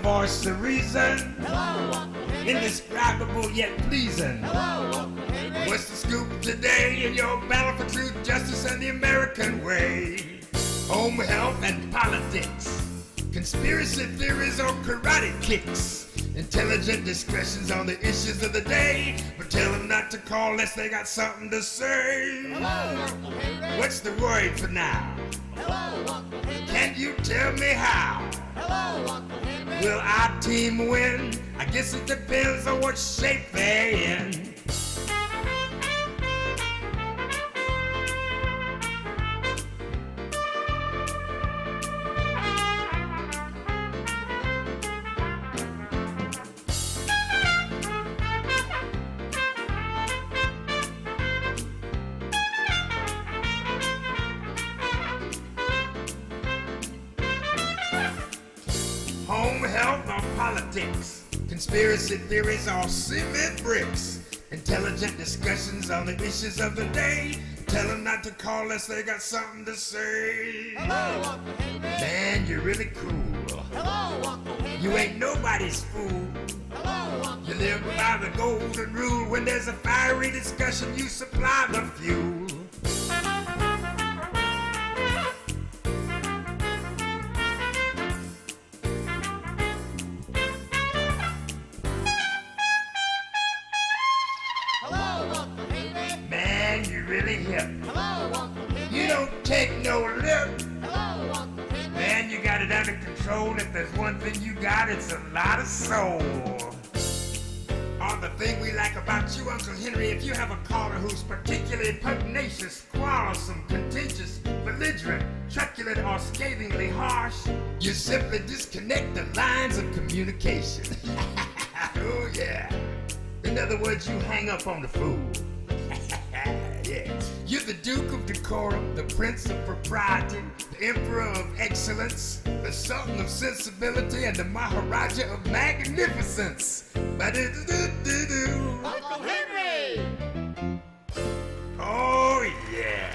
voice of reason. Indescribable yet pleasing. What's the scoop today in your battle for truth, justice, and the American way? Home health and politics, conspiracy theories or karate kicks, intelligent discussions on the issues of the day, but tell them not to call unless they got something to say. What's the word for now? Can you tell me how? Will our team win? I guess it depends on what shape they're in. Home health or politics, conspiracy theories or cement bricks, intelligent discussions on the issues of the day. Tell them not to call unless they got something to say. Hello, man, you're really cool. Hello, you ain't nobody's fool. Hello, you live by the golden rule. When there's a fiery discussion, you supply the fuel. Man, you really hip. You don't take no lip. Man, you got it under control. If there's one thing you got, it's a lot of soul. The thing we like about you, Uncle Henry, if you have a caller who's particularly pugnacious, quarrelsome, contentious, belligerent, truculent, or scathingly harsh, you simply disconnect the lines of communication. Oh yeah. In other words, you hang up on the fool. Yeah. You're the Duke of Decorum, the Prince of Propriety, the Emperor of Excellence, the Sultan of Sensibility, and the Maharaja of Magnificence. Uncle Henry! Oh, yeah.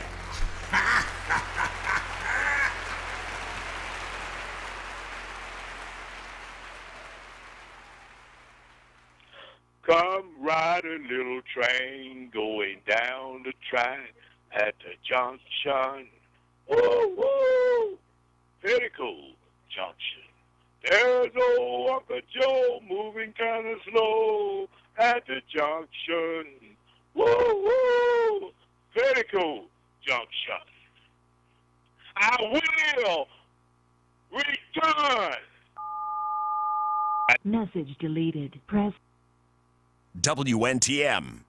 Come ride a little train going down the track at the junction. Woo, woo! Very cool junction. There's old Uncle Joe moving kind of slow at the junction. Woo, woo! Very cool junction. I will return. Message deleted. Press WNTM.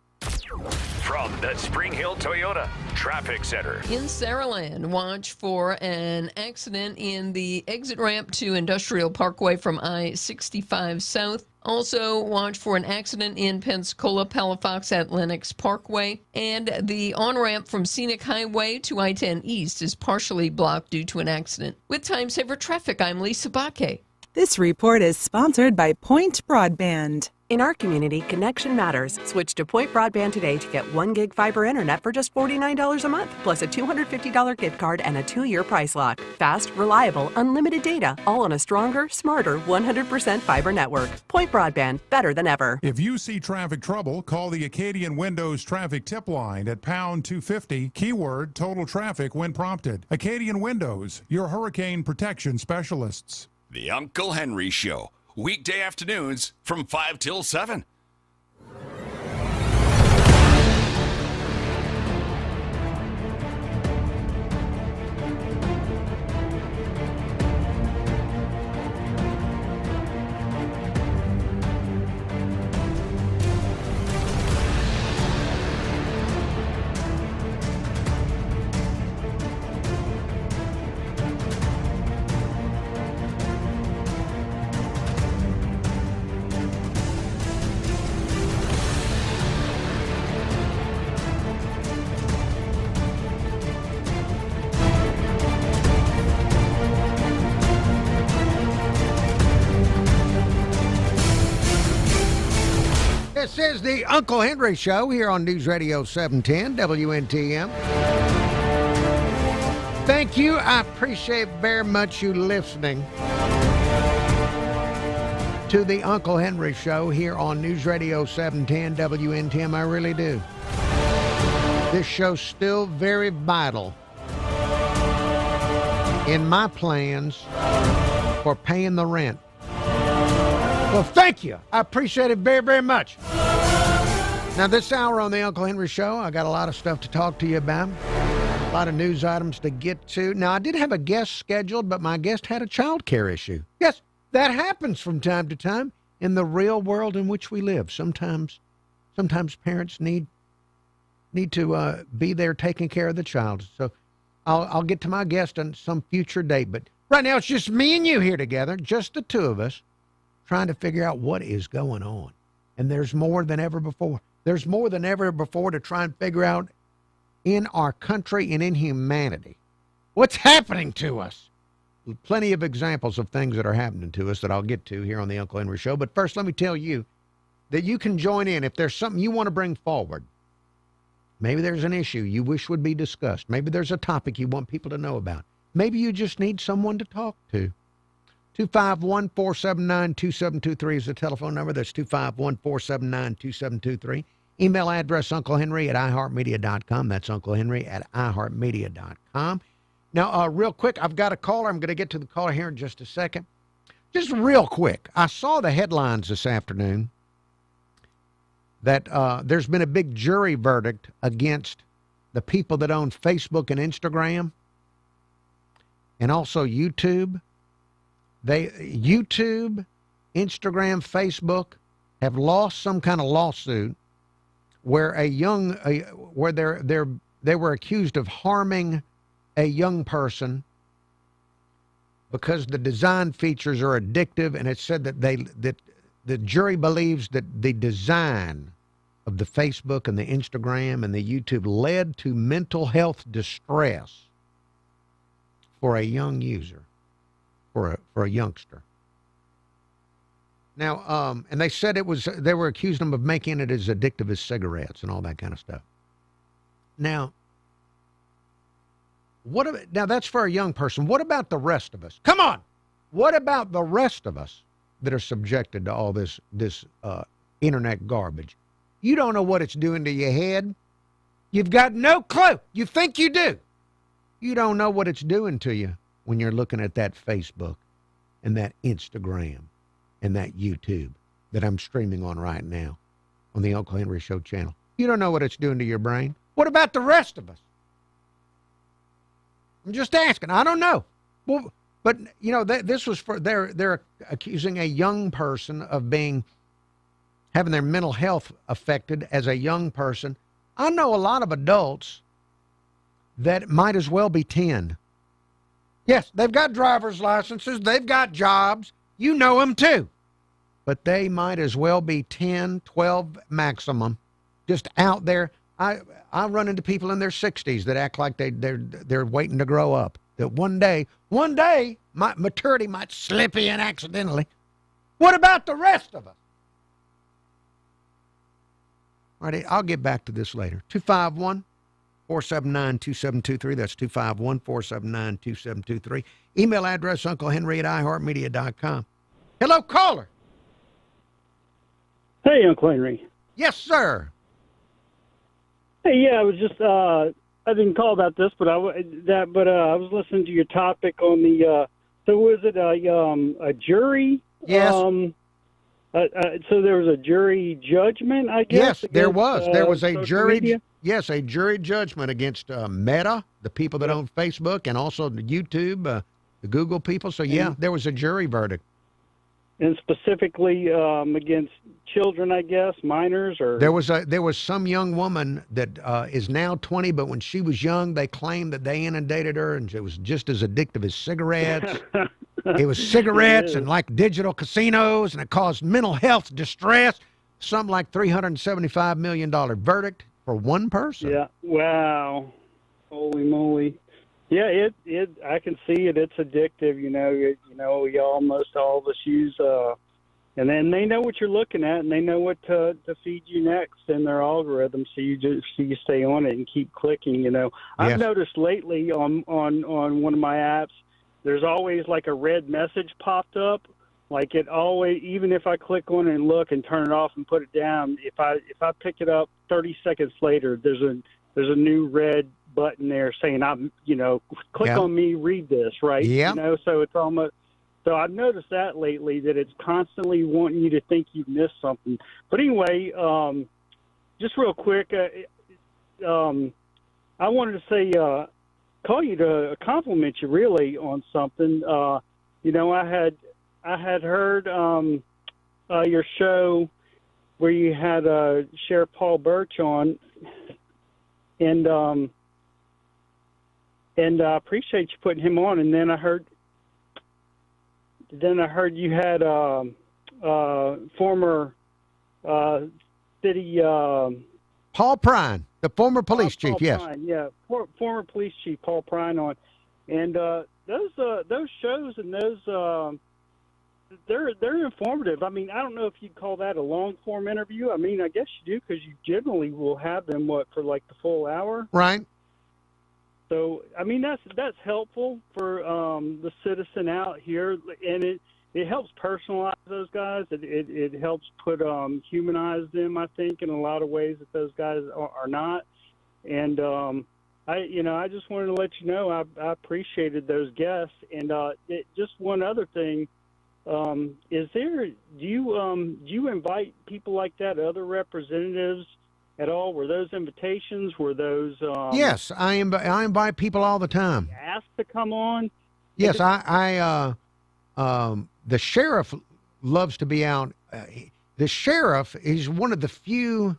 From the Spring Hill Toyota Traffic Center. In Saraland, watch for an accident in the exit ramp to Industrial Parkway from I-65 South. Also, watch for an accident in Pensacola, Palafox at Lenox Parkway. And the on-ramp from Scenic Highway to I-10 East is partially blocked due to an accident. With Time Saver Traffic, I'm Lisa Baque. This report is sponsored by Point Broadband. In our community, connection matters. Switch to Point Broadband today to get 1 gig fiber internet for just $49 a month, plus a $250 gift card and a 2-year price lock. Fast, reliable, unlimited data, all on a stronger, smarter, 100% fiber network. Point Broadband, better than ever. If you see traffic trouble, call the Acadian Windows traffic tip line at pound 250, keyword total traffic when prompted. Acadian Windows, your hurricane protection specialists. The Uncle Henry Show. Weekday afternoons from 5 till 7. This is the Uncle Henry Show here on News Radio 710 WNTM. Thank you. I appreciate very much you listening. to the Uncle Henry Show here on News Radio 710 WNTM. I really do. This show's still very vital in my plans for paying the rent. Well, thank you. I appreciate it very, very much. Now, this hour on the Uncle Henry Show, I got a lot of stuff to talk to you about. A lot of news items to get to. Now, I did have a guest scheduled, but my guest had a child care issue. Yes, that happens from time to time in the real world in which we live. Sometimes parents need to be there taking care of the child. So I'll get to my guest on some future date. But right now, it's just me and you here together, just the two of us, trying to figure out what is going on. And there's more than ever before. There's more than ever before to try and figure out in our country and in humanity what's happening to us. Plenty of examples of things that are happening to us that I'll get to here on the Uncle Henry Show. But first, let me tell you that you can join in if there's something you want to bring forward. Maybe there's an issue you wish would be discussed. Maybe there's a topic you want people to know about. Maybe you just need someone to talk to. 251-479-2723 is the telephone number. That's 251-479-2723. Email address unclehenry@iheartmedia.com. That's unclehenry@iheartmedia.com. Now, real quick, I've got a caller. I'm going to get to the caller here in just a second. Just real quick, I saw the headlines this afternoon that there's been a big jury verdict against the people that own Facebook and Instagram and also YouTube. YouTube, Instagram, Facebook have lost some kind of lawsuit where they were accused of harming a young person because the design features are addictive, and it said that the jury believes that the design of the Facebook and the Instagram and the YouTube led to mental health distress for a young user, for a youngster. Now, and they said they were accusing them of making it as addictive as cigarettes and all that kind of stuff. Now, now that's for a young person. What about the rest of us? Come on. What about the rest of us that are subjected to all this internet garbage? You don't know what it's doing to your head. You've got no clue. You think you do. You don't know what it's doing to you when you're looking at that Facebook and that Instagram and that YouTube that I'm streaming on right now on the Uncle Henry Show channel. You don't know what it's doing to your brain. What about the rest of us? I'm just asking. I don't know. Well, but, you know, this was for, they're accusing a young person of having their mental health affected as a young person. I know a lot of adults that might as well be 10. Yes, they've got driver's licenses. They've got jobs. You know them too. But they might as well be 10, 12 maximum, just out there. I run into people in their 60s that act like they're waiting to grow up. That one day, maturity might slip in accidentally. What about the rest of us? All right, I'll get back to this later. 251-479-2723. That's 251-479-2723. Email address unclehenry@iheartmedia.com. Hello, caller. Hey, Uncle Henry. Yes, sir. Hey, yeah, I was just I didn't call about this, but I was listening to your topic on the so was it a jury? Yes. So there was a jury judgment, I guess. Yes, there was. There was a jury. Media? Yes, a jury judgment against Meta, the people that own Facebook, and also the YouTube, the Google people. So yeah, there was a jury verdict. And specifically against children, I guess, minors, or there was some young woman that is now 20, but when she was young, they claimed that they inundated her, and it was just as addictive as cigarettes. It was cigarettes and like digital casinos, and it caused mental health distress. Something like $375 million verdict for one person. Yeah. Wow. Holy moly. Yeah, it. I can see it. It's addictive. You know, almost all of us use, and then they know what you're looking at, and they know what to feed you next in their algorithm. So you stay on it and keep clicking. You know, Yes. I've noticed lately on one of my apps, there's always like a red message popped up Like it always, even if I click on it and look and turn it off and put it down, if I pick it up 30 seconds later, there's a new red button there saying click on me, read this, right? Yeah. So it's almost. So I've noticed that lately, that it's constantly wanting you to think you've missed something. But anyway, just real quick, I wanted to say, call you to compliment you really on something. I had heard your show where you had Sheriff Paul Birch on, and I appreciate you putting him on. And then I heard you had former city Paul Prine, the former police chief. Paul Yes. Prine, yeah, former police chief Paul Prine on, and those shows and those they're informative. I mean, I don't know if you'd call that a long form interview. I mean, I guess you do, because you generally will have them for like the full hour. Right. So, I mean, that's helpful for the citizen out here, and it helps personalize those guys. It helps humanize them, I think, in a lot of ways that those guys are not. And I just wanted to let you know I appreciated those guests. And just one other thing, do you invite people like that, other representatives at all? Were those invitations? Were those? Yes, I invite people all the time. Asked to come on. Yes, the sheriff loves to be out. The sheriff is one of the few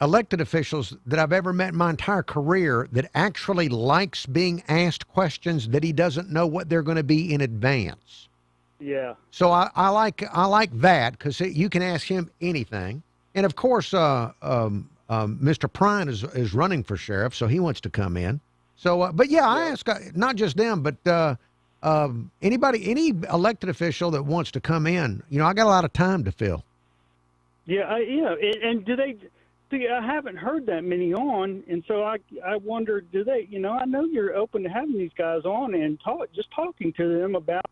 elected officials that I've ever met in my entire career that actually likes being asked questions that he doesn't know what they're going to be in advance. Yeah. So I like that, because you can ask him anything. And of course, Mr. Prine is running for sheriff, so he wants to come in. So, but yeah, I ask not just them, but any elected official that wants to come in. I got a lot of time to fill. Yeah, and do they? See, I haven't heard that many on, and so I wonder, do they? I know you're open to having these guys on and talking to them about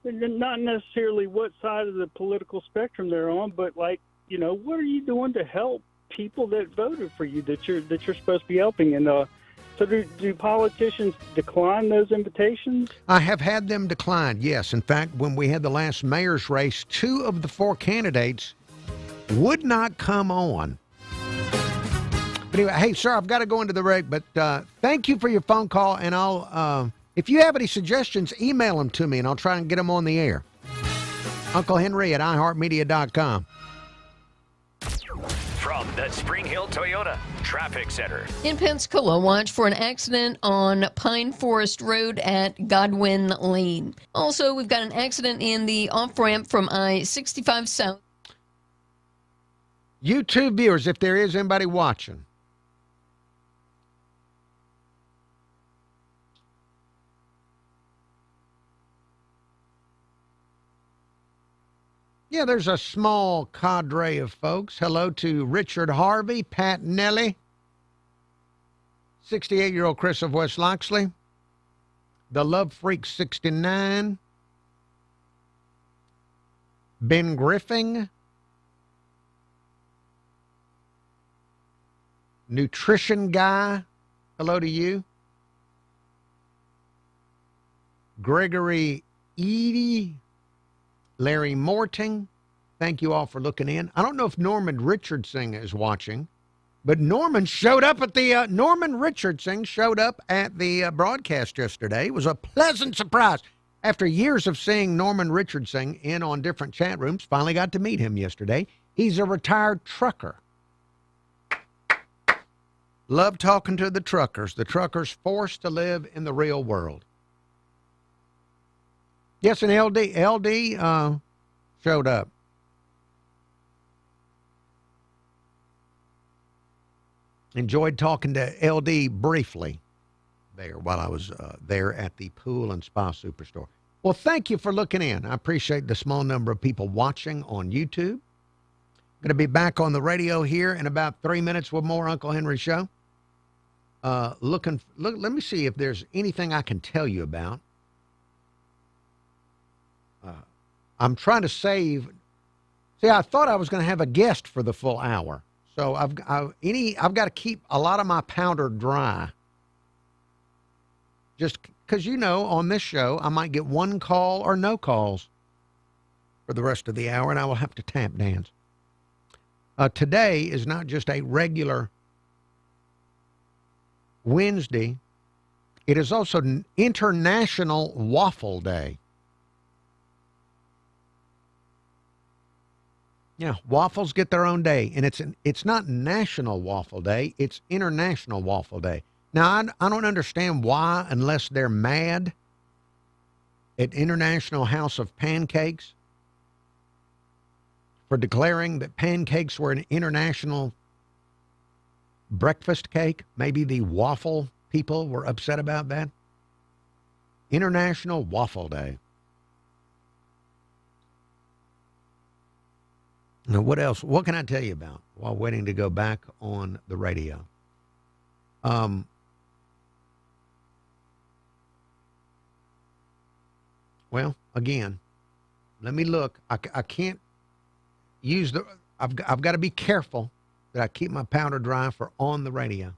not necessarily what side of the political spectrum they're on, but like, what are you doing to help people that voted for you that you're supposed to be helping? And so do politicians decline those invitations? I have had them decline, yes. In fact, when we had the last mayor's race, 2 of the 4 candidates would not come on. But anyway, hey, sir, I've got to go into the break, but thank you for your phone call, and I'll, if you have any suggestions, email them to me, and I'll try and get them on the air. Uncle Henry at iHeartMedia.com. From the Spring Hill Toyota Traffic Center. In Pensacola, watch for an accident on Pine Forest Road at Godwin Lane. Also, we've got an accident in the off-ramp from I-65 South. YouTube viewers, if there is anybody watching, yeah, there's a small cadre of folks. Hello to Richard Harvey, Pat Nelly, 68-year-old Chris of West Loxley, the Love Freak 69, Ben Griffin, Nutrition Guy, hello to you, Gregory Edie, Larry Morting, thank you all for looking in. I don't know if Norman Richardson is watching, but Norman showed up at the Norman Richardson showed up at the broadcast yesterday. It was a pleasant surprise. After years of seeing Norman Richardson in on different chat rooms, finally got to meet him yesterday. He's a retired trucker. Love talking to the truckers forced to live in the real world. Yes, and LD showed up. Enjoyed talking to LD briefly there while I was there at the Pool and Spa Superstore. Well, thank you for looking in. I appreciate the small number of people watching on YouTube. Going to be back on the radio here in about 3 minutes with more Uncle Henry Show. Let me see if there's anything I can tell you about. I'm trying to save. See, I thought I was going to have a guest for the full hour, so I've got to keep a lot of my powder dry. Just because, on this show, I might get one call or no calls for the rest of the hour, and I will have to tap dance. Today is not just a regular Wednesday. It is also International Waffle Day. Yeah, waffles get their own day, and it's not National Waffle Day, it's International Waffle Day. Now, I don't understand why, unless they're mad at International House of Pancakes for declaring that pancakes were an international breakfast cake. Maybe the waffle people were upset about that. International Waffle Day. Now, what else? What can I tell you about while waiting to go back on the radio? Well, again, let me look. I can't use the. I've got to be careful that I keep my powder dry for on the radio.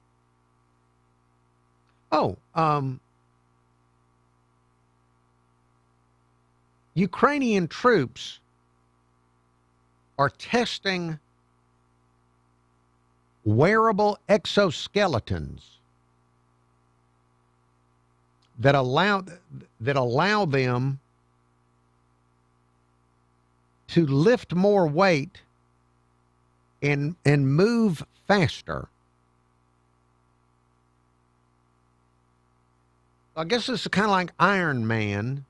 Oh, Ukrainian troops are testing wearable exoskeletons that allow them to lift more weight and move faster. I guess this is kind of like Iron Man,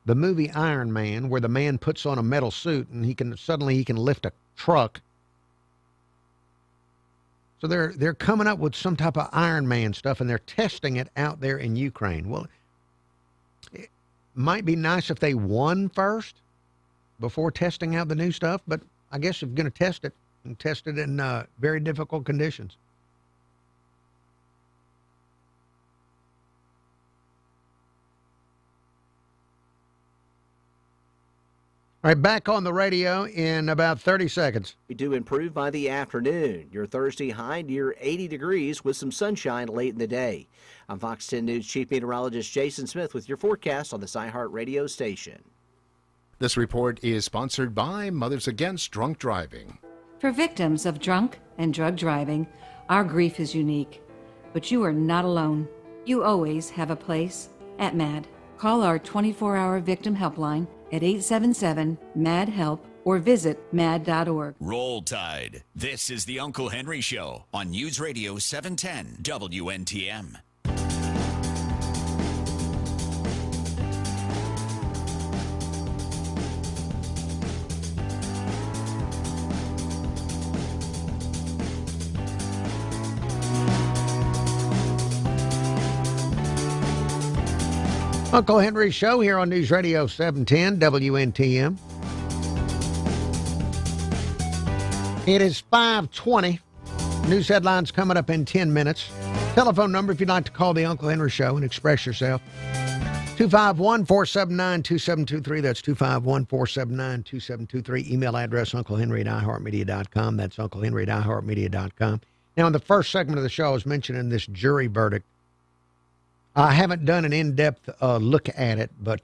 the movie Iron Man, where the man puts on a metal suit and he can lift a truck. So they're coming up with some type of Iron Man stuff, and they're testing it out there in Ukraine. Well, it might be nice if they won first before testing out the new stuff, but I guess if you're going to test it, and test it in very difficult conditions. All right, back on the radio in about 30 seconds. We do improve by the afternoon. Your Thursday high near 80 degrees with some sunshine late in the day. I'm Fox 10 News Chief Meteorologist Jason Smith with your forecast on this iHeart radio station. This report is sponsored by Mothers Against Drunk Driving. For victims of drunk and drug driving, our grief is unique. But you are not alone. You always have a place at MAD. Call our 24-hour victim helpline at 877-MAD-HELP or visit mad.org. Roll Tide. This is the Uncle Henry Show on News Radio 710 WNTM. Uncle Henry Show here on News Radio 710 WNTM. It is 5:20. News headlines coming up in 10 minutes. Telephone number if you'd like to call the Uncle Henry Show and express yourself. 251-479-2723. That's 251-479-2723. Email address unclehenry@iheartmedia.com. That's unclehenry@iheartmedia.com. Now, in the first segment of the show, I was mentioning this jury verdict. I haven't done an in-depth look at it, but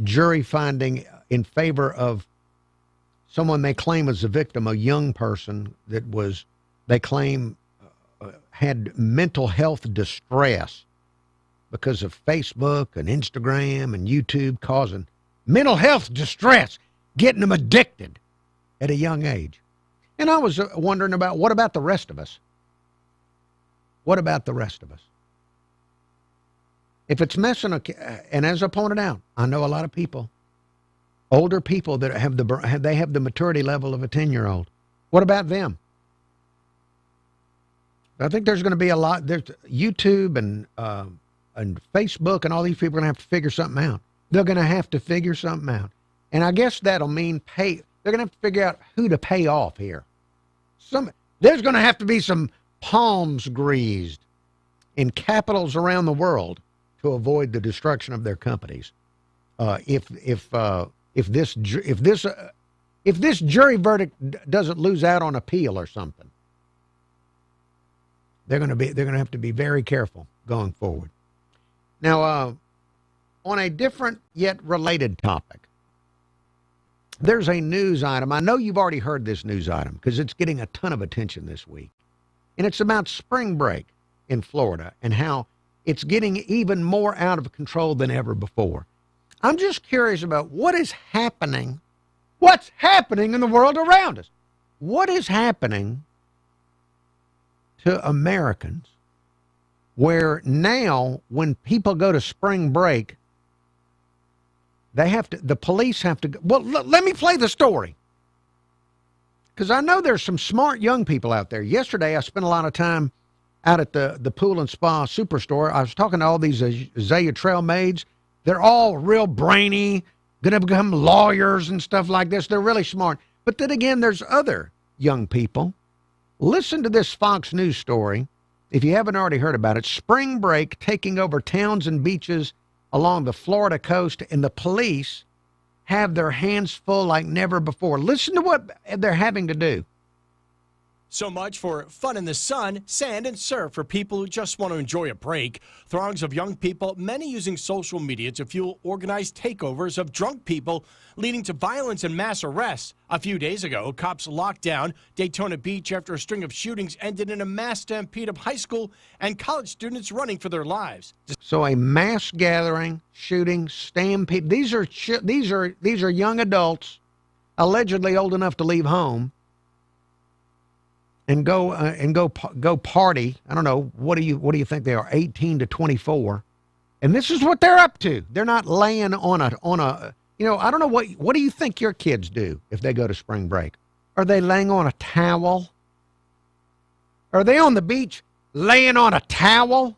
jury finding in favor of someone they claim was a victim, a young person that was, they claim, had mental health distress because of Facebook and Instagram and YouTube causing mental health distress, getting them addicted at a young age. And I was wondering about, what about the rest of us? What about the rest of us? If it's messing, and as I pointed out, I know a lot of people, older people that have the maturity level of a 10-year-old. What about them? I think there's going to be a lot. There's YouTube and Facebook and all these people are going to have to figure something out. They're going to have to figure something out, and I guess that'll mean pay. They're going to have to figure out who to pay off here. There's going to have to be some palms greased in capitals around the world to avoid the destruction of their companies. if this jury verdict doesn't lose out on appeal or something. They're going to have to be very careful going forward. Now, on a different yet related topic, there's a news item. I know you've already heard this news item because it's getting a ton of attention this week. And it's about spring break in Florida and how it's getting even more out of control than ever before. I'm just curious about what is happening. What's happening in the world around us? What is happening to Americans where now when people go to spring break, the police have to go. Well, let me play the story. Because I know there's some smart young people out there. Yesterday, I spent a lot of time out at the Pool and Spa Superstore. I was talking to all these Azalea Trail maids. They're all real brainy, going to become lawyers and stuff like this. They're really smart. But then again, there's other young people. Listen to this Fox News story, if you haven't already heard about it. Spring break taking over towns and beaches along the Florida coast, and the police have their hands full like never before. Listen to what they're having to do. So much for fun in the sun, sand, and surf for people who just want to enjoy a break. Throngs of young people, many using social media to fuel organized takeovers of drunk people, leading to violence and mass arrests. A few days ago, cops locked down Daytona Beach after a string of shootings ended in a mass stampede of high school and college students running for their lives. So a mass gathering, shooting, stampede. These are young adults, allegedly old enough to leave home and go party. I don't know. What do you think they are? 18 to 24, and this is what they're up to. They're not laying on a. I don't know what do you think your kids do if they go to spring break? Are they laying on a towel? Are they on the beach laying on a towel,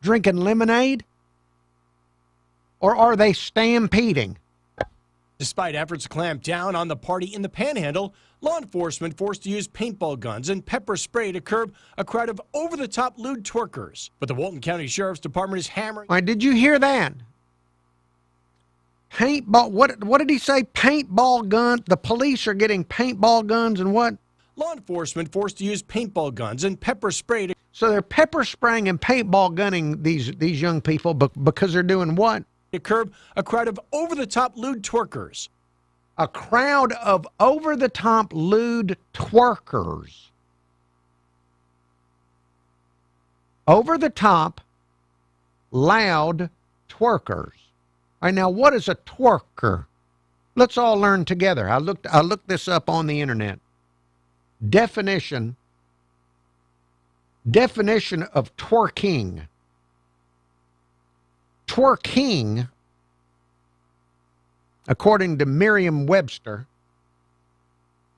drinking lemonade? Or are they stampeding? Despite efforts to clamp down on the party in the Panhandle, law enforcement forced to use paintball guns and pepper spray to curb a crowd of over-the-top lewd twerkers. But the Walton County Sheriff's Department is hammering. All right, did you hear that? Paintball. What did he say? Paintball gun. The police are getting paintball guns and what? Law enforcement forced to use paintball guns and pepper spray. So they're pepper spraying and paintball gunning these young people because they're doing what? To curb a crowd of over-the-top lewd twerkers. A crowd of over-the-top lewd twerkers. Over-the-top, loud twerkers. All right, now what is a twerker? Let's all learn together. I looked this up on the internet. Definition of twerking. Twerking, according to Merriam-Webster,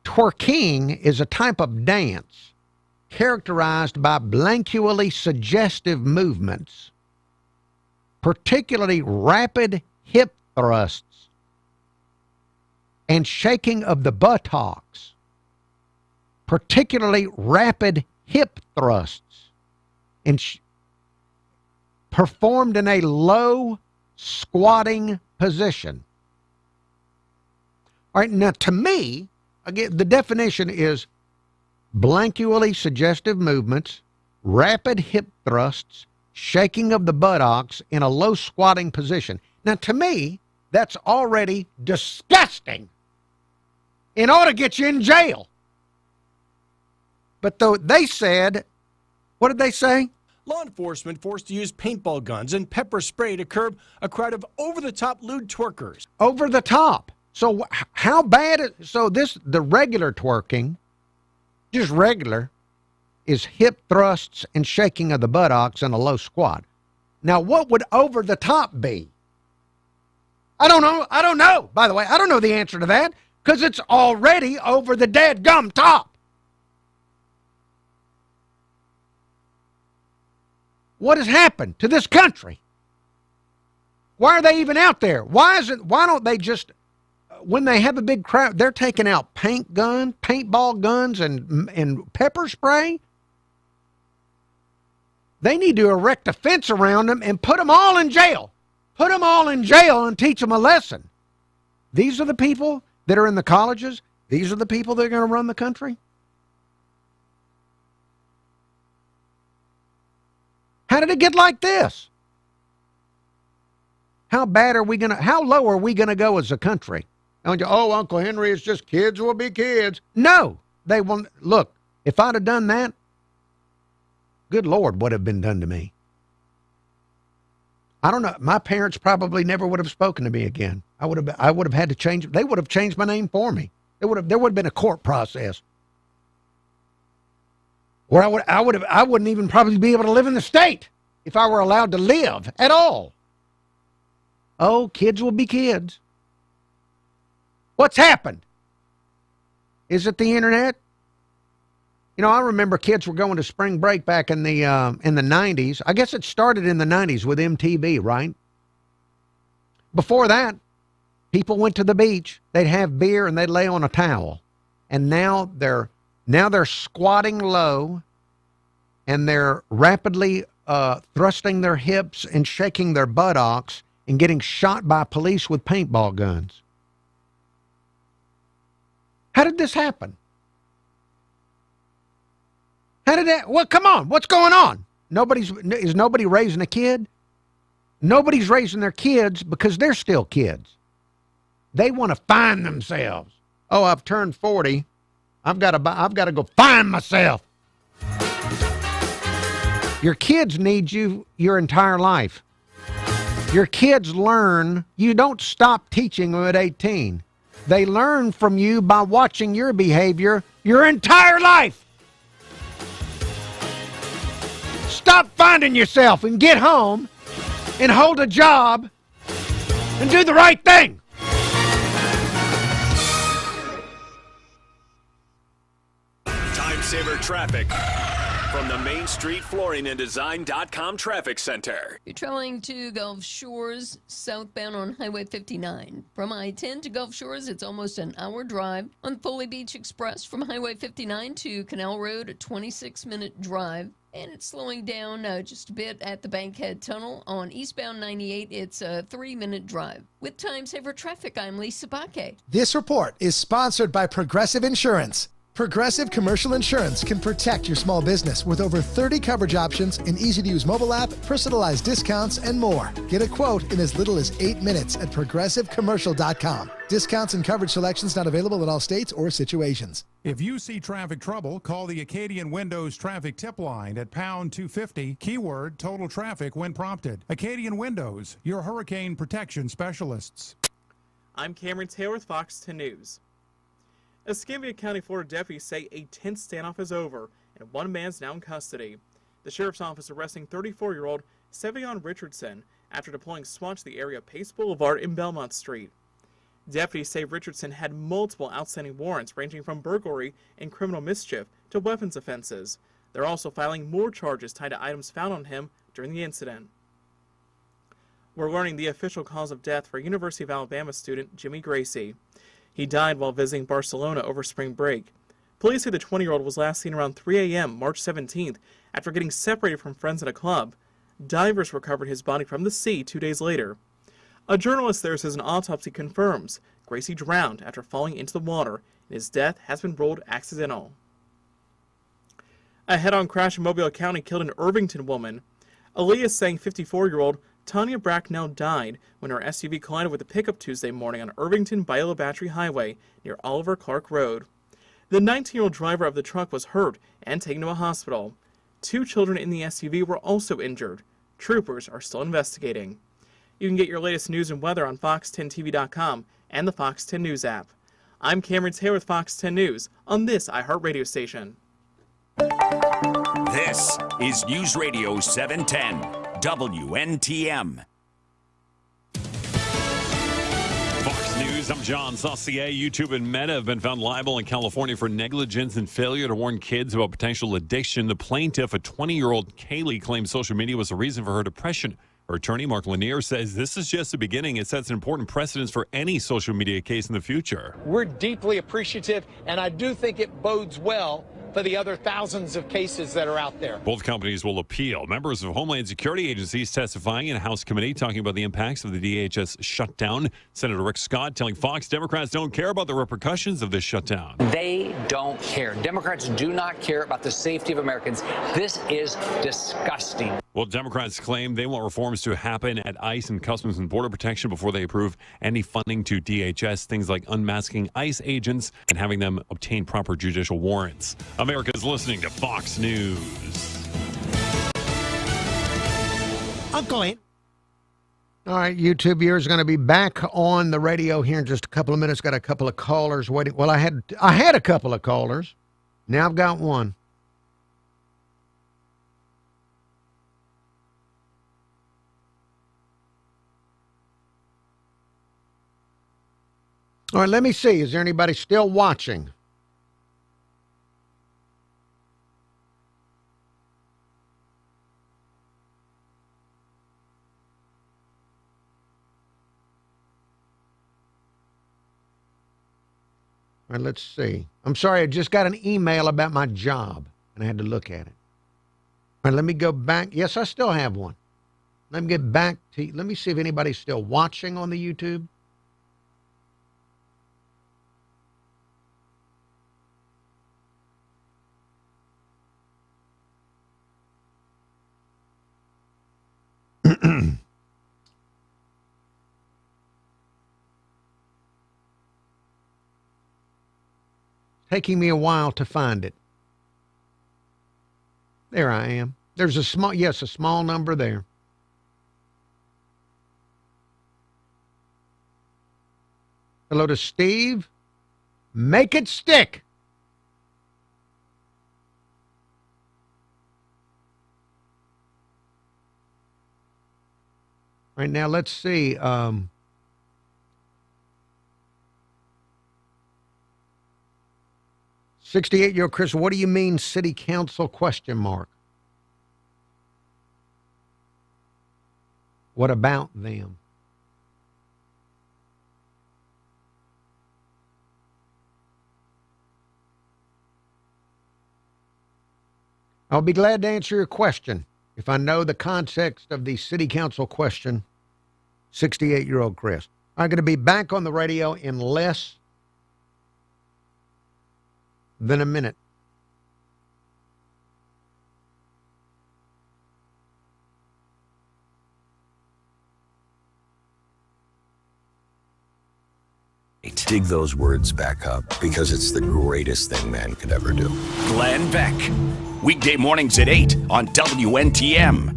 twerking is a type of dance characterized by blankually suggestive movements, particularly rapid hip thrusts and shaking of the buttocks, particularly rapid hip thrusts and performed in a low squatting position. All right, now to me, again, the definition is blankually suggestive movements, rapid hip thrusts, shaking of the buttocks in a low squatting position. Now to me, that's already disgusting. It ought to get you in jail. But though they said, what did they say? Law enforcement forced to use paintball guns and pepper spray to curb a crowd of over-the-top lewd twerkers. Over the top. So how bad the regular twerking, just regular, is hip thrusts and shaking of the buttocks in a low squat. Now what would over the top be? I don't know. By the way, I don't know the answer to that because it's already over the dead gum top. What has happened to this country? Why are they even out there? Why don't they just, when they have a big crowd, they're taking out paintball guns and pepper spray? They need to erect a fence around them and put them all in jail. Put them all in jail and teach them a lesson. These are the people that are in the colleges. These are the people that are going to run the country. How did it get like this? How low are we going to go as a country? Oh, Uncle Henry, it's just kids will be kids. No, they won't. Look, if I'd have done that, good Lord, what would have been done to me? I don't know. My parents probably never would have spoken to me again. I would have had to change. They would have changed my name for me. There would have been a court process. Or I wouldn't even probably be able to live in the state if I were allowed to live at all. Oh, kids will be kids. What's happened? Is it the internet? You know, I remember kids were going to spring break back in the 90s. I guess it started in the 90s with MTV, right? Before that, people went to the beach. They'd have beer and they'd lay on a towel. And now they're squatting low and they're rapidly thrusting their hips and shaking their buttocks and getting shot by police with paintball guns. How did this happen? Well, come on. What's going on? Is nobody raising a kid? Nobody's raising their kids because they're still kids. They want to find themselves. Oh, I've turned 40. I've got to go find myself. Your kids need you your entire life. Your kids learn. You don't stop teaching them at 18. They learn from you by watching your behavior your entire life. Stop finding yourself and get home and hold a job and do the right thing. Time Saver Traffic from the Main Street Flooring and Design.com Traffic Center. You're traveling to Gulf Shores, southbound on Highway 59. From I-10 to Gulf Shores, it's almost an hour drive. On Foley Beach Express from Highway 59 to Canal Road, a 26-minute drive. And it's slowing down just a bit at the Bankhead Tunnel. On eastbound 98, it's a 3-minute drive. With Time Saver Traffic, I'm Lisa Baque. This report is sponsored by Progressive Insurance. Progressive Commercial Insurance can protect your small business with over 30 coverage options, an easy-to-use mobile app, personalized discounts, and more. Get a quote in as little as 8 minutes at ProgressiveCommercial.com. Discounts and coverage selections not available in all states or situations. If you see traffic trouble, call the Acadian Windows traffic tip line at pound 250, keyword total traffic when prompted. Acadian Windows, your hurricane protection specialists. I'm Cameron Taylor with Fox 10 News. Escambia County, Florida deputies say a tense standoff is over and one man's now in custody. The sheriff's office arresting 34-year-old Sevion Richardson after deploying SWAT to the area of Pace Boulevard and Belmont Street. Deputies say Richardson had multiple outstanding warrants ranging from burglary and criminal mischief to weapons offenses. They're also filing more charges tied to items found on him during the incident. We're learning the official cause of death for University of Alabama student Jimmy Gracie. He died while visiting Barcelona over spring break. Police say the 20-year-old was last seen around 3 a.m. March 17th after getting separated from friends at a club. Divers recovered his body from the sea 2 days later. A journalist there says an autopsy confirms Gracie drowned after falling into the water, and his death has been ruled accidental. A head-on crash in Mobile County killed an Irvington woman. Aaliyah saying 54-year-old Tanya Bracknell died when her SUV collided with a pickup Tuesday morning on Irvington-Biola Battery Highway near Oliver Clark Road. The 19-year-old driver of the truck was hurt and taken to a hospital. 2 children in the SUV were also injured. Troopers are still investigating. You can get your latest news and weather on Fox10TV.com and the Fox 10 News app. I'm Cameron Taylor with Fox 10 News on this iHeartRadio station. This is News Radio 710, WNTM. Fox News, I'm John Saucier. YouTube and Meta have been found liable in California for negligence and failure to warn kids about potential addiction. The plaintiff, a 20-year-old Kaylee, claims social media was the reason for her depression. Her attorney, Mark Lanier, says this is just the beginning. It sets an important precedence for any social media case in the future. We're deeply appreciative, and I do think it bodes well for the other thousands of cases that are out there. Both companies will appeal. Members of Homeland Security agencies testifying in a House committee talking about the impacts of the DHS shutdown. Senator Rick Scott telling Fox Democrats don't care about the repercussions of this shutdown. They don't care. Democrats do not care about the safety of Americans. This is disgusting. Well, Democrats claim they want reforms to happen at ICE and Customs and Border Protection before they approve any funding to DHS, things like unmasking ICE agents and having them obtain proper judicial warrants. America's listening to Fox News. Uncle Henry. All right, YouTube viewers are going to be back on the radio here in just a couple of minutes. Got a couple of callers waiting. Well, I had a couple of callers. Now I've got one. All right, let me see. Is there anybody still watching? All right, let's see. I'm sorry, I just got an email about my job, and I had to look at it. All right, let me go back. Yes, I still have one. Let me get back to, let me see if anybody's still watching on the YouTube. Taking me a while to find it. There I am. There's a small number there. Hello to Steve. Make it stick. All right, now let's see. 68-year-old Chris, what do you mean city council ? What about them? I'll be glad to answer your question if I know the context of the city council question. 68-year-old Chris. I'm going to be back on the radio in less than a minute. Dig those words back up because it's the greatest thing man could ever do. Glenn Beck. Weekday mornings at 8 on WNTM.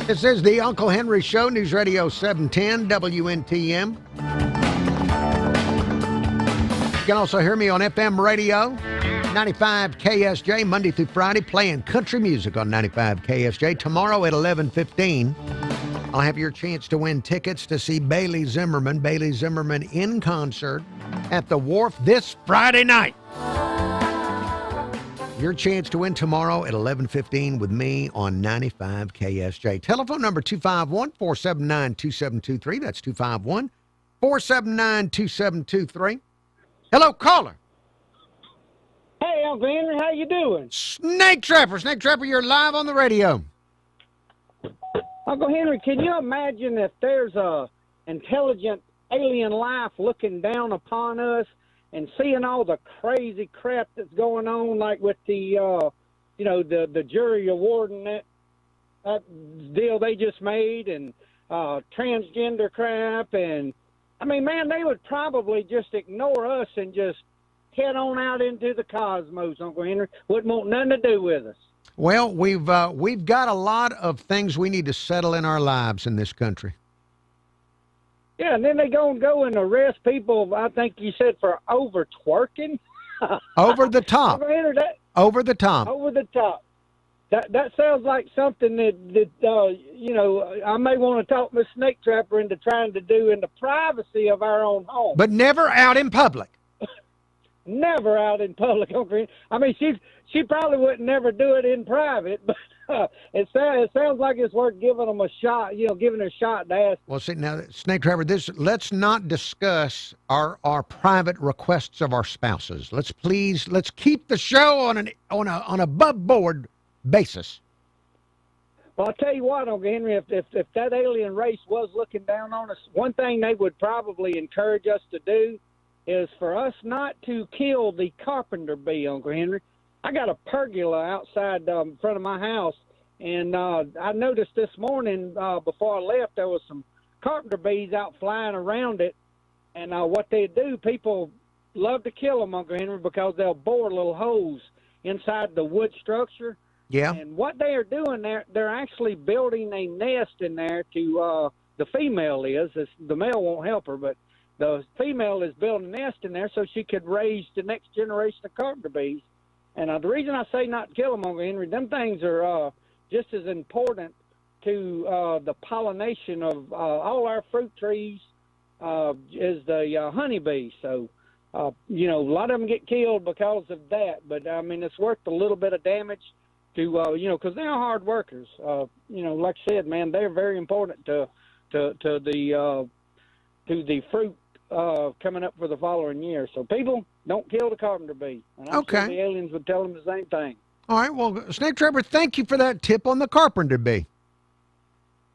This is the Uncle Henry Show, News Radio 710 WNTM. You can also hear me on FM radio, 95 KSJ, Monday through Friday, playing country music on 95 KSJ. Tomorrow at 11:15, I'll have your chance to win tickets to see Bailey Zimmerman in concert at the Wharf this Friday night. Your chance to win tomorrow at 11:15 with me on 95 KSJ. Telephone number 251-479-2723. That's 251-479-2723. Hello, caller. Hey, Uncle Henry, how you doing? Snake Trapper, you're live on the radio. Uncle Henry, can you imagine if there's a intelligent alien life looking down upon us and seeing all the crazy crap that's going on, like with the, the jury awarding that deal they just made, and transgender crap, and I mean, man, they would probably just ignore us and just head on out into the cosmos, Uncle Henry. Wouldn't want nothing to do with us. Well, we've got a lot of things we need to settle in our lives in this country. Yeah, and then they go and arrest people, I think you said, for over twerking. Over the top. Over the top. Over the top. That sounds like something that I may want to talk Miss Snake Trapper into trying to do in the privacy of our own home. But never out in public. never out in public. I mean, she probably wouldn't never do it in private, but it sounds like it's worth giving them a shot. Giving her a shot to ask. Well, see now, Snake Trapper, let's not discuss our private requests of our spouses. Let's keep the show on an above board basis. Well, I'll tell you what, Uncle Henry, if that alien race was looking down on us, one thing they would probably encourage us to do is for us not to kill the carpenter bee, Uncle Henry. I got a pergola outside in front of my house, and I noticed this morning before I left there was some carpenter bees out flying around it, and what they do, people love to kill them, Uncle Henry, because they'll bore little holes inside the wood structure. Yeah. And what they are doing, they're actually building a nest in there to the female is. The male won't help her, but the female is building a nest in there so she could raise the next generation of carpenter bees. And the reason I say not to kill them, Uncle Henry, them things are just as important to the pollination of all our fruit trees as the honeybee. So, a lot of them get killed because of that. But, I mean, it's worth a little bit of damage to, because they're hard workers. Like I said, man, they're very important to the fruit coming up for the following year. So people, don't kill the carpenter bee. And I'm sure the aliens would tell them the same thing. All right. Well, Snake Trapper, thank you for that tip on the carpenter bee.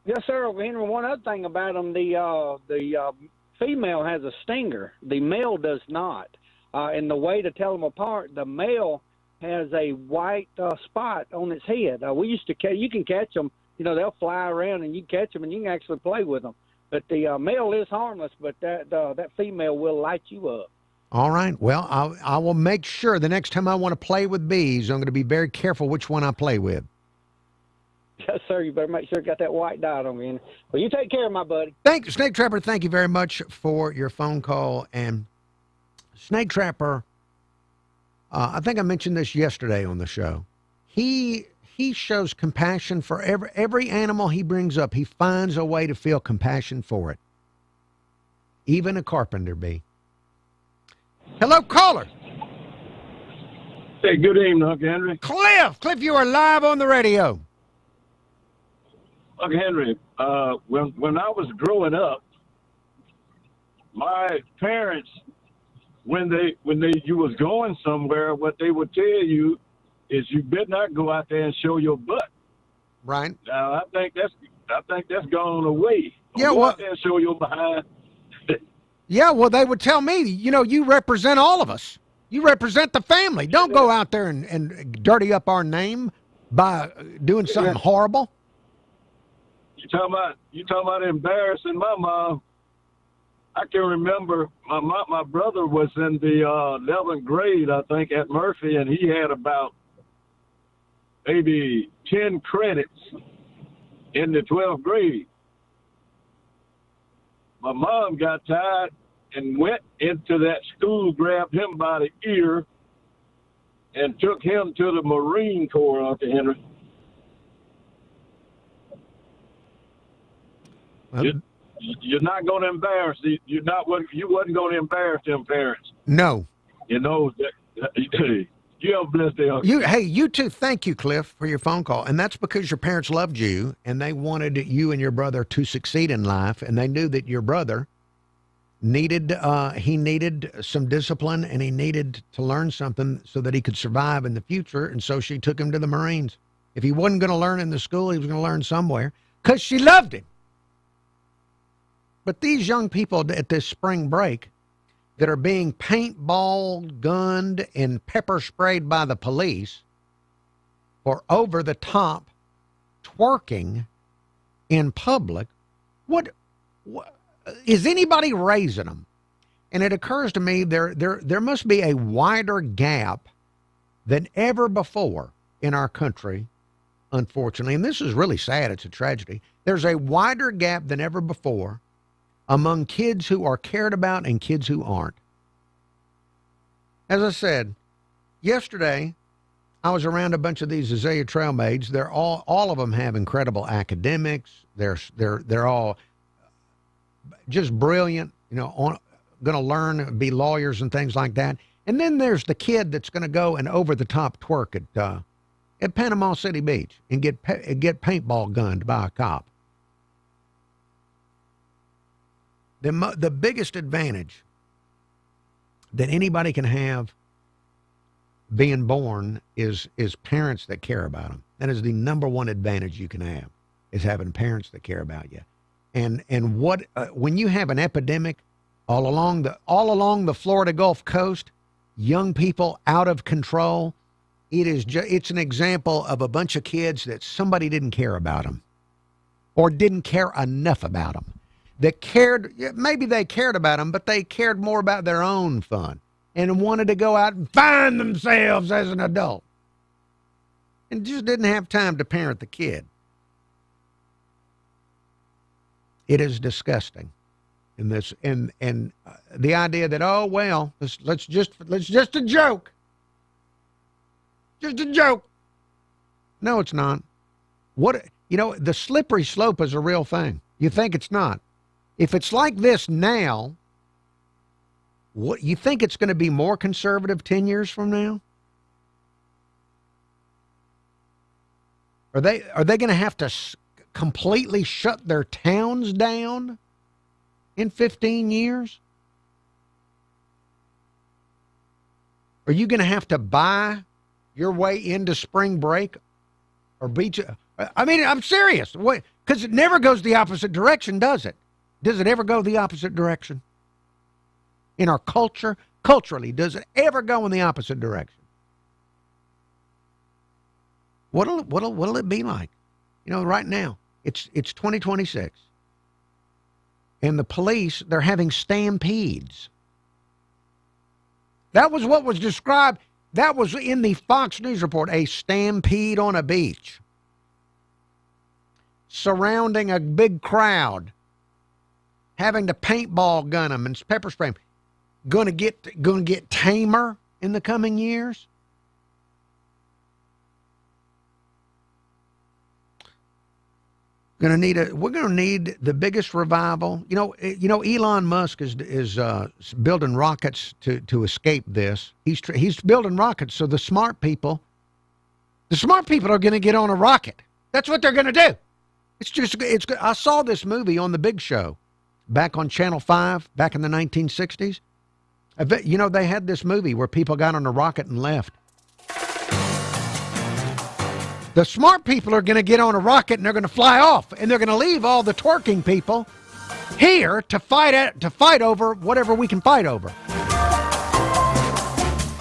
Yes, sir. Uncle Henry, one other thing about them, the female has a stinger. The male does not. And the way to tell them apart, the male has a white spot on its head. We used to you can catch them. They'll fly around and you catch them and you can actually play with them. But the male is harmless, but that female will light you up. All right. Well, I will make sure the next time I want to play with bees, I'm going to be very careful which one I play with. Yes, sir. You better make sure you got that white dot on you. Well, you take care, my buddy. Thank you, Snake Trapper. Thank you very much for your phone call. And Snake Trapper, I think I mentioned this yesterday on the show. He shows compassion for every animal he brings up. He finds a way to feel compassion for it. Even a carpenter bee. Hello, caller. Hey, good evening, Uncle Henry. Cliff, you are live on the radio. Uncle Henry, when I was growing up, my parents, when you was going somewhere, what they would tell you is you better not go out there and show your butt. Right. Now I think that's gone away. Go out there and show your behind. Yeah, well, they would tell me, you represent all of us. You represent the family. Don't go out there and dirty up our name by doing something horrible. You talking about embarrassing my mom. I can remember my brother was in the 11th grade, I think, at Murphy, and he had about maybe 10 credits in the 12th grade. My mom got tired and went into that school, grabbed him by the ear, and took him to the Marine Corps, Uncle Henry. You're not going to embarrass you wasn't going to embarrass them parents. No. You have a blessed day, Uncle. You too. Thank you, Cliff, for your phone call. And that's because your parents loved you and they wanted you and your brother to succeed in life. And they knew that your brother needed some discipline and he needed to learn something so that he could survive in the future. And so she took him to the Marines. If he wasn't going to learn in the school, he was going to learn somewhere because she loved him. But these young people at this spring break that are being paintball, gunned, and pepper sprayed by the police for over-the-top twerking in public, what is anybody raising them? And it occurs to me there must be a wider gap than ever before in our country, unfortunately. And this is really sad. It's a tragedy. There's a wider gap than ever before among kids who are cared about and kids who aren't. As I said, yesterday, I was around a bunch of these Azalea Trail maids. They're all of them have incredible academics. They're all just brilliant, going to learn, be lawyers and things like that. And then there's the kid that's going to go and over-the-top twerk at Panama City Beach and get paintball gunned by a cop. The biggest advantage that anybody can have being born is parents that care about them. That is the number one advantage you can have, is having parents that care about you. And what when you have an epidemic all along the Florida Gulf Coast, young people out of control, it's an example of a bunch of kids that somebody didn't care about them, or didn't care enough about them. That cared, maybe they cared about them, but they cared more about their own fun and wanted to go out and find themselves as an adult, and just didn't have time to parent the kid. It is disgusting. And the idea that, oh well, let's just a joke. Just a joke. No, it's not. The slippery slope is a real thing. You think it's not. If it's like this now, what you think it's going to be more conservative 10 years from now? Are they going to have to completely shut their towns down in 15 years? Are you going to have to buy your way into spring break or beach? I mean, I'm serious. Because it never goes the opposite direction, does it? Does it ever go the opposite direction? In our culture, culturally, does it ever go in the opposite direction? What'll it be like? Right now, it's 2026. And the police, they're having stampedes. That was what was described. That was in the Fox News report, a stampede on a beach. Surrounding a big crowd. Having to paintball gun them and pepper spray them. Going to get tamer in the coming years. We're going to need the biggest revival. Elon Musk is building rockets to escape this. He's building rockets so the smart people are going to get on a rocket. That's what they're going to do. I saw this movie on The Big Show back on Channel 5 back in the 1960s. They had this movie where people got on a rocket and left. The smart people are going to get on a rocket and they're going to fly off, and they're going to leave all the twerking people here to fight over whatever we can fight over.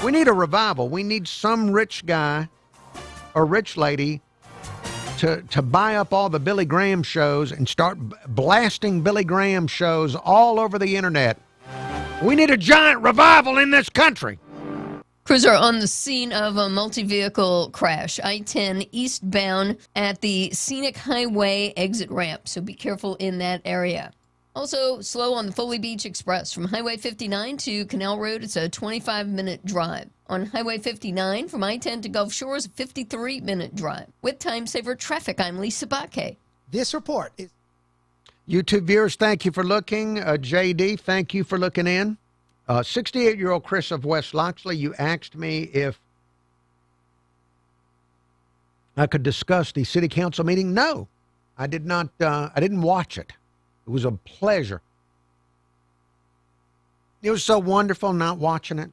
We need a revival. We need some rich guy or rich lady to buy up all the Billy Graham shows and start blasting Billy Graham shows all over the internet. We need a giant revival in this country. Crews are on the scene of a multi-vehicle crash, I-10 eastbound at the Scenic Highway exit ramp, so be careful in that area. Also, slow on the Foley Beach Express. From Highway 59 to Canal Road, it's a 25-minute drive. On Highway 59, from I-10 to Gulf Shores, a 53-minute drive. With Time Saver Traffic, I'm Lisa Bakke. This report is... YouTube viewers, thank you for looking. JD, thank you for looking in. 68-year-old Chris of West Loxley, you asked me if I could discuss the city council meeting. No, I did not. I didn't watch it. It was a pleasure. It was so wonderful not watching it.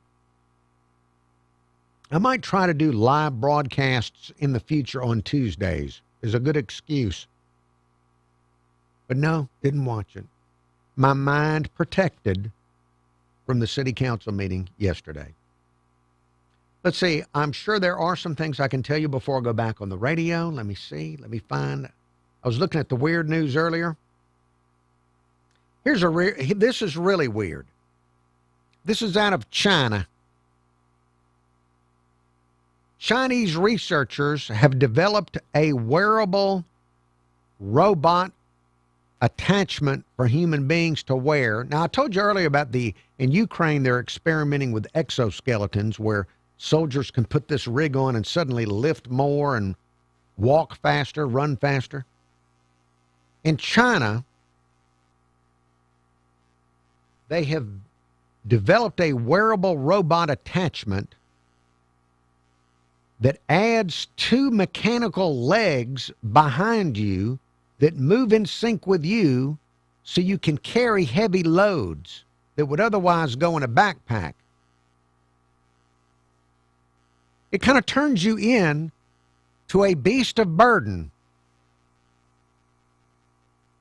I might try to do live broadcasts in the future on Tuesdays. Is a good excuse. But no, didn't watch it. My mind protected from the city council meeting yesterday. Let's see. I'm sure there are some things I can tell you before I go back on the radio. Let me see. Let me find. I was looking at the weird news earlier. This is really weird. This is out of China. Chinese researchers have developed a wearable robot attachment for human beings to wear. Now, I told you earlier about in Ukraine, they're experimenting with exoskeletons where soldiers can put this rig on and suddenly lift more and walk faster, run faster. In China, they have developed a wearable robot attachment that adds 2 mechanical legs behind you that move in sync with you so you can carry heavy loads that would otherwise go in a backpack. It kind of turns you in to a beast of burden.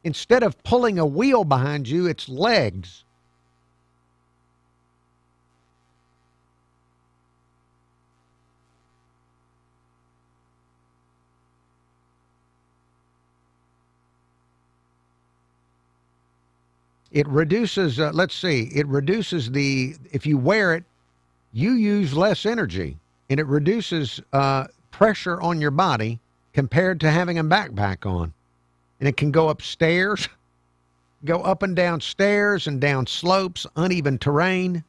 Instead of pulling a wheel behind you, it's legs. It reduces, it reduces if you wear it, you use less energy, and it reduces pressure on your body compared to having a backpack on. And it can go upstairs, go up and down stairs and down slopes, uneven terrain.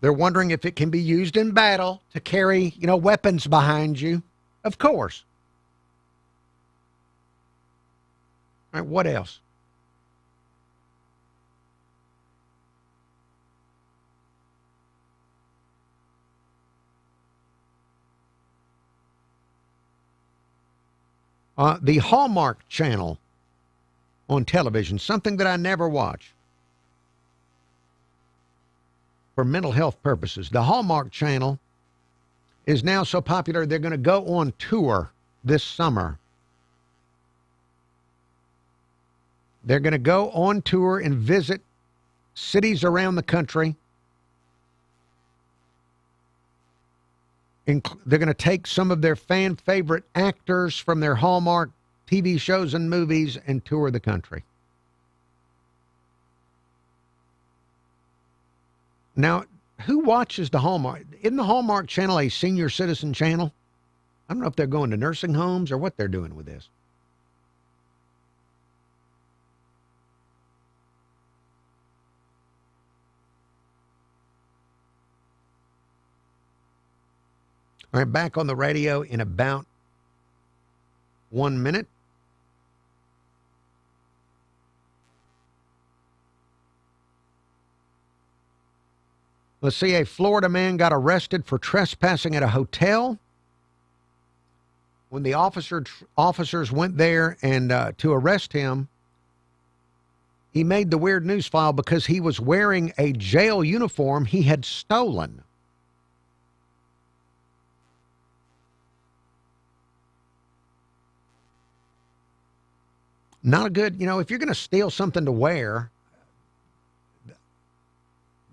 They're wondering if it can be used in battle to carry, weapons behind you. Of course. All right, what else? The Hallmark Channel on television, something that I never watch for mental health purposes. The Hallmark Channel is now so popular, they're going to go on tour this summer. They're going to go on tour and visit cities around the country. They're going to take some of their fan favorite actors from their Hallmark TV shows and movies and tour the country. Now, who watches the Hallmark? Isn't the Hallmark Channel a senior citizen channel? I don't know if they're going to nursing homes or what they're doing with this. All right, back on the radio in about 1 minute. Let's see, a Florida man got arrested for trespassing at a hotel. When the officers went there and to arrest him, he made the weird news file because he was wearing a jail uniform he had stolen. Not a good, if you're going to steal something to wear,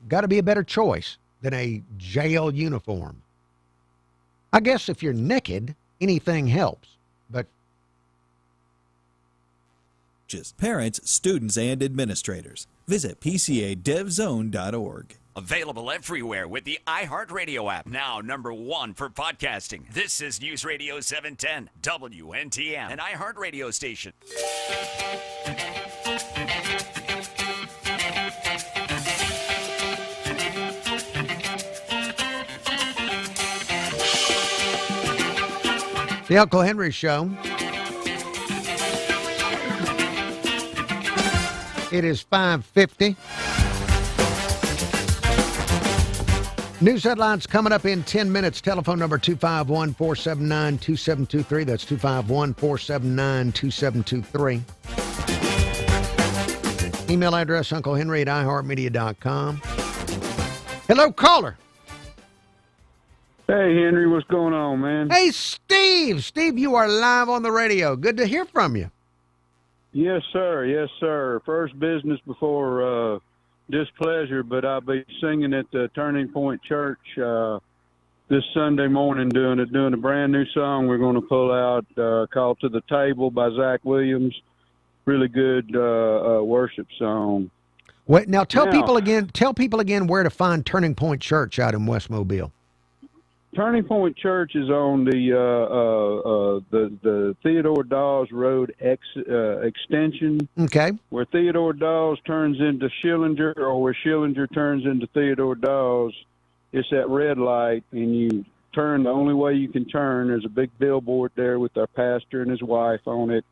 got to be a better choice than a jail uniform. I guess if you're naked, anything helps, but just parents, students, and administrators. Visit PCADevZone.org. Available everywhere with the iHeartRadio app. Now #1 for podcasting. This is News Radio 710, WNTM, an iHeartRadio station. The Uncle Henry Show. It is 5:50. News headlines coming up in 10 minutes. Telephone number 251-479-2723. That's 251-479-2723. Email address, unclehenry@iheartmedia.com. Hello, caller. Hey, Henry, what's going on, man? Hey, Steve. Steve, you are live on the radio. Good to hear from you. Yes, sir. Yes, sir. First business before displeasure, but I'll be singing at the Turning Point Church this Sunday morning doing a brand new song we're going to pull out called To the Table by Zach Williams. Really good worship song. Wait, now tell people again where to find Turning Point Church out in West Mobile. Turning Point Church is on the Theodore Dawes Road extension. Okay. Where Theodore Dawes turns into Schillinger, or where Schillinger turns into Theodore Dawes, it's that red light, and you turn the only way you can turn. There's a big billboard there with our pastor and his wife on it,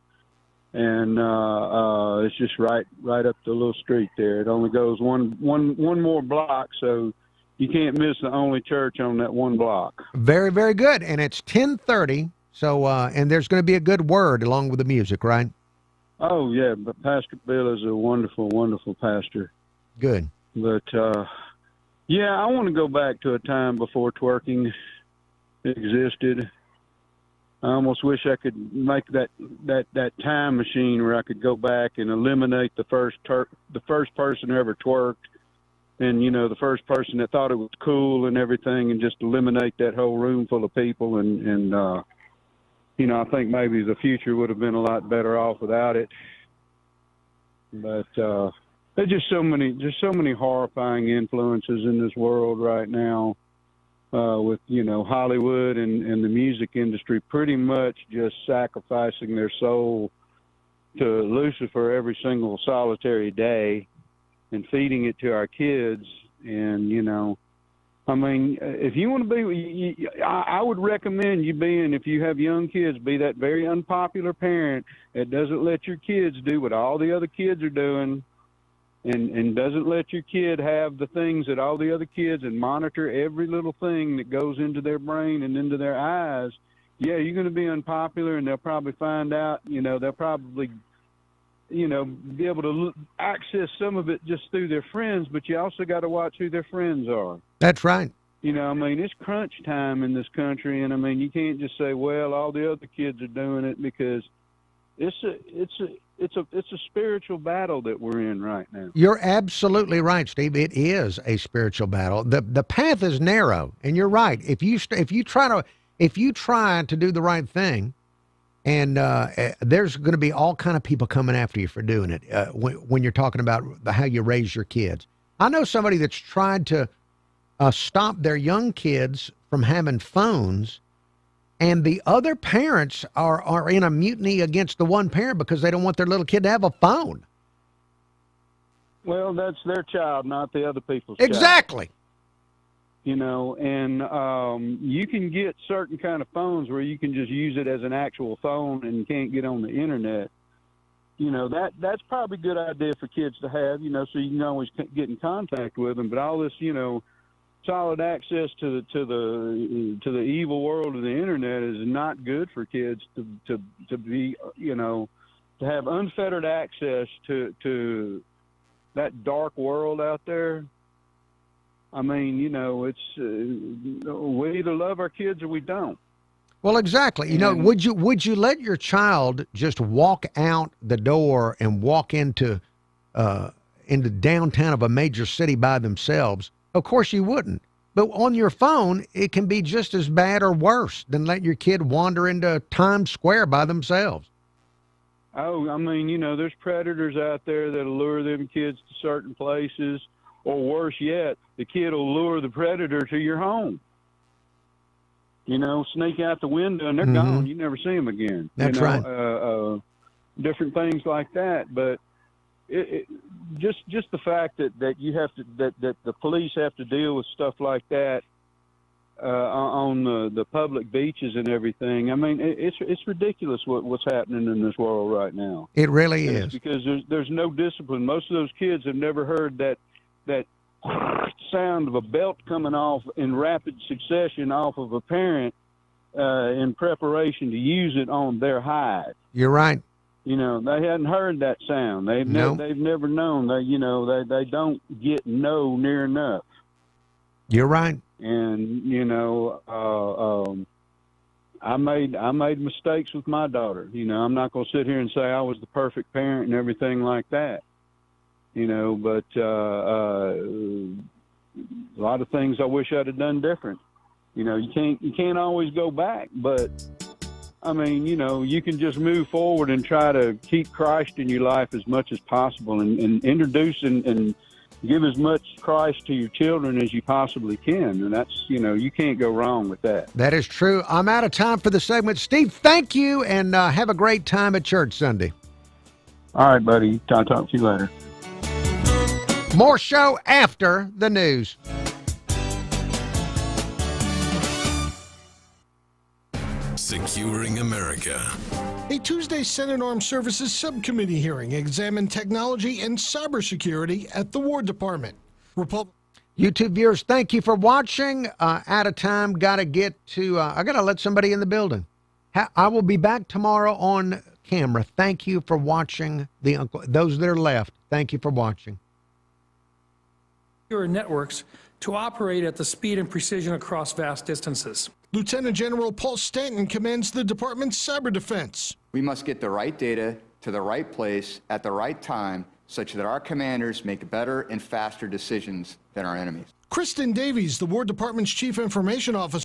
and it's just right up the little street there. It only goes one more block, so you can't miss the only church on that one block. Very, very good. And it's 10:30. So, and there's going to be a good word along with the music, right? Oh, yeah, but Pastor Bill is a wonderful, wonderful pastor. Good. But, yeah, I want to go back to a time before twerking existed. I almost wish I could make that time machine where I could go back and eliminate the first person who ever twerked, and, you know, the first person that thought it was cool and everything, and just eliminate that whole room full of people, and you know, I think maybe the future would have been a lot better off without it. But there's just so many horrifying influences in this world right now, with, you know, Hollywood and the music industry pretty much just sacrificing their soul to Lucifer every single solitary day and feeding it to our kids. And, you know, I mean, if you want to be, I would recommend you being, if you have young kids, be that very unpopular parent that doesn't let your kids do what all the other kids are doing, and doesn't let your kid have the things that all the other kids, and monitor every little thing that goes into their brain and into their eyes. Yeah, you're going to be unpopular, and they'll probably find out, you know, they'll probably, you know, be able to access some of it just through their friends, but you also got to watch who their friends are. That's right. You know, I mean, it's crunch time in this country, and I mean, you can't just say, well, all the other kids are doing it, because it's a spiritual battle that we're in right now. You're absolutely right, Steve. It is a spiritual battle. The path is narrow, and you're right. If you try to do the right thing, and there's going to be all kind of people coming after you for doing it when you're talking about how you raise your kids. I know somebody that's tried to stop their young kids from having phones, and the other parents are in a mutiny against the one parent because they don't want their little kid to have a phone. Well, that's their child, not the other people's child. Exactly. You know, and you can get certain kind of phones where you can just use it as an actual phone and can't get on the internet. You know, that's probably a good idea for kids to have, you know, so you can always get in contact with them. But all this, you know, solid access to the evil world of the internet is not good for kids to be, you know, to have unfettered access to that dark world out there. I mean, you know, it's we either love our kids or we don't. Well, exactly. You know, would you let your child just walk out the door and walk into downtown of a major city by themselves? Of course you wouldn't. But on your phone, it can be just as bad or worse than letting your kid wander into Times Square by themselves. Oh, I mean, you know, there's predators out there that lure them kids to certain places, or worse yet, the kid will lure the predator to your home. You know, sneak out the window and they're gone. You never see them again. That's right. Different things like that, but just the fact that you have to that the police have to deal with stuff like that on the public beaches and everything. I mean, it's ridiculous what's happening in this world right now. It really is, because there's no discipline. Most of those kids have never heard that sound of a belt coming off in rapid succession off of a parent in preparation to use it on their hide. You're right. You know, they hadn't heard that sound. They've never known. They don't get near enough. You're right. And you know, I made mistakes with my daughter. You know, I'm not going to sit here and say I was the perfect parent and everything like that. You know, but a lot of things I wish I'd have done different. You know, you can't always go back, but I mean, you know, you can just move forward and try to keep Christ in your life as much as possible, and introduce and give as much Christ to your children as you possibly can. And that's, you know, you can't go wrong with that. That is true. I'm out of time for the segment. Steve, thank you, and have a great time at church Sunday. All right, buddy. I'll talk to you later. More show after the news. Securing America. A Tuesday Senate Armed Services Subcommittee hearing examined technology and cybersecurity at the War Department. YouTube viewers, thank you for watching. Out of time, got to get to, I got to let somebody in the building. I will be back tomorrow on camera. Thank you for watching. Those that are left, thank you for watching. Networks to operate at the speed and precision across vast distances. Lieutenant General Paul Stanton commands the department's cyber defense. We must get the right data to the right place at the right time such that our commanders make better and faster decisions than our enemies. Kristen Davies, the War Department's Chief Information Officer,